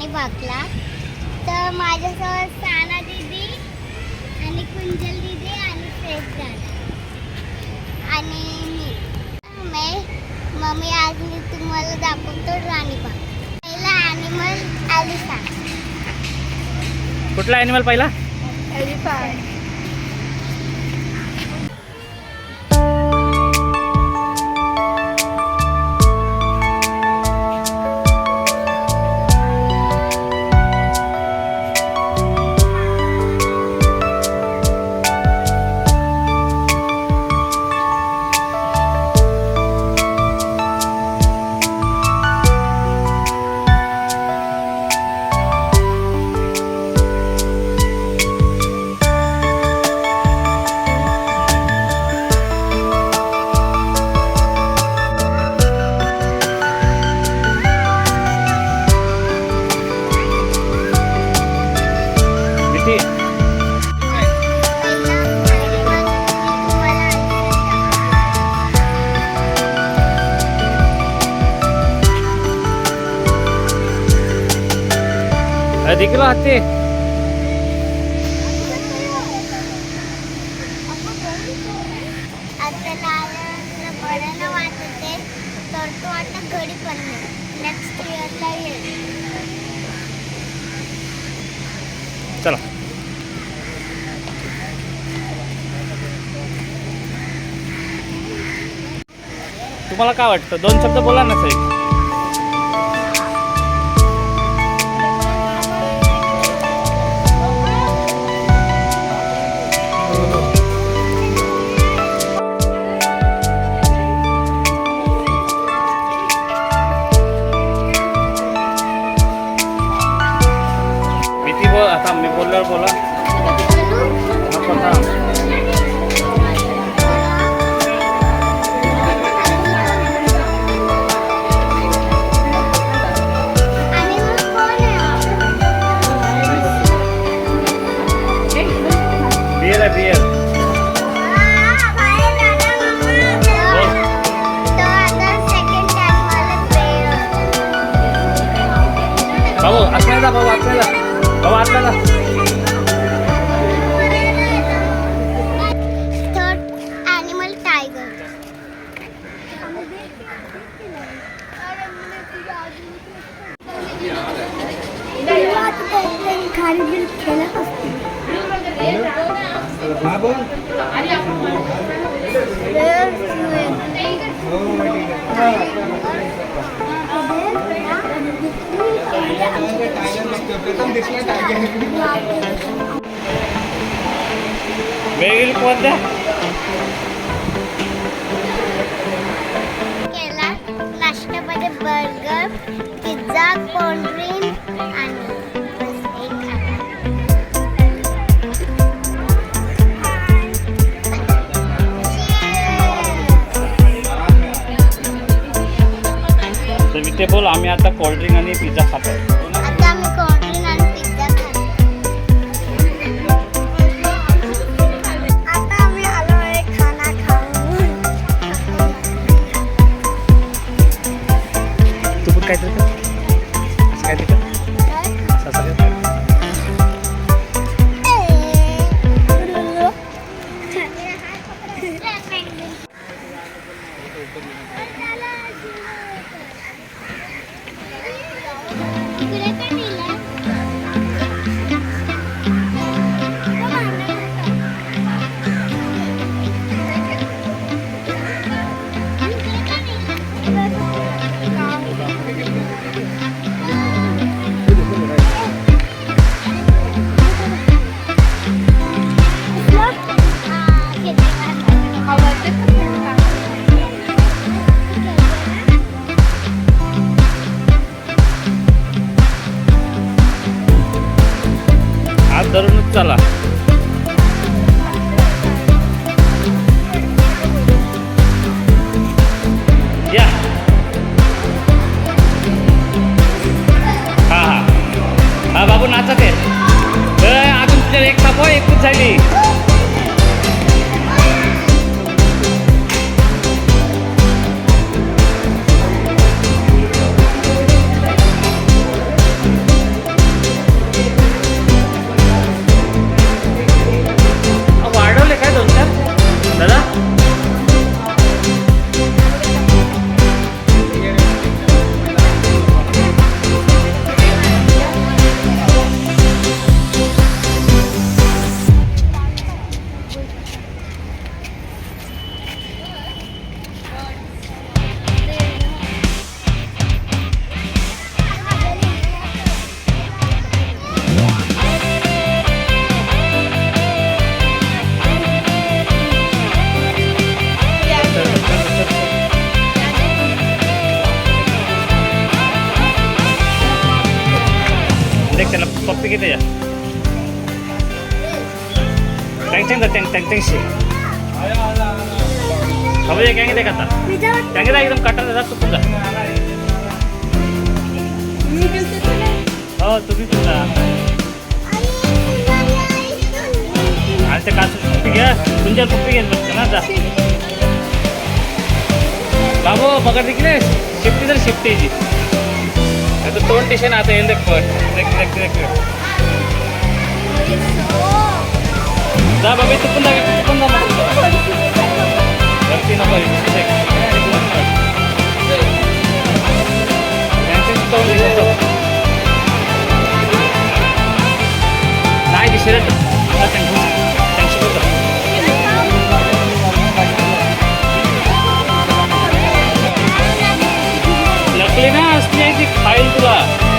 राणीबागला. तर माझ्यासोबत साना दीदी आणि कुंजल दीदी आणि श्रेष दादा आणि मम्मी आज मी तुम्हाला दाखवतो राणीबाग. पहिला ॲनिमल एलिफंट. कुठला ॲनिमल पहिला? एलिफंट. दिखलो हाथी. चला तुम्हाला काय वाटतं? दोन शब्द बोला ना साहेब. आता मी बोलल्यावर बोला. बियर आहे बियर. भाऊ आतमध्ये जा, भाऊ आतमध्ये जा, भाऊ आतमध्ये जा. वेगळी कोणत्या केला नाश्त्यामध्ये बर्गर, पिझ्झा, कोल्ड्रिंक आणि ते बोल. आम्ही आता कोल्ड्रिंक आणि पिझ्झा खातो. आता आम्ही कोल्ड्रिंक आणि पिझ्झा खातो. आता आम्ही आलो आहे खाना खाऊन. तू पण काहीतरी कर. काहीतरी कर. धरूनच चला. या हा हा हा बाबू नाचत आहे. अजून तुझ्या एक थांबव, एकच झाली. देख त्याला पप्पी किती या टँग टँग टँग टँग टँग शे खाऊ दे काय ते खाता टँग एकदम कटर जात तू तुझा हो तुम्ही तुझा आणि ते कासू पप्पी घ्या तुमच्या पप्पी घेत बसतं ना जा बाबू पकड तिकडे शिफ्टी तर शिफ्टीची आता तोंड टेशन आता येईल देख पण देख देख देख जा बाबा तू पण जा गलती नको नाही दिसेल नकली ना असली आहे ती खाईल तुला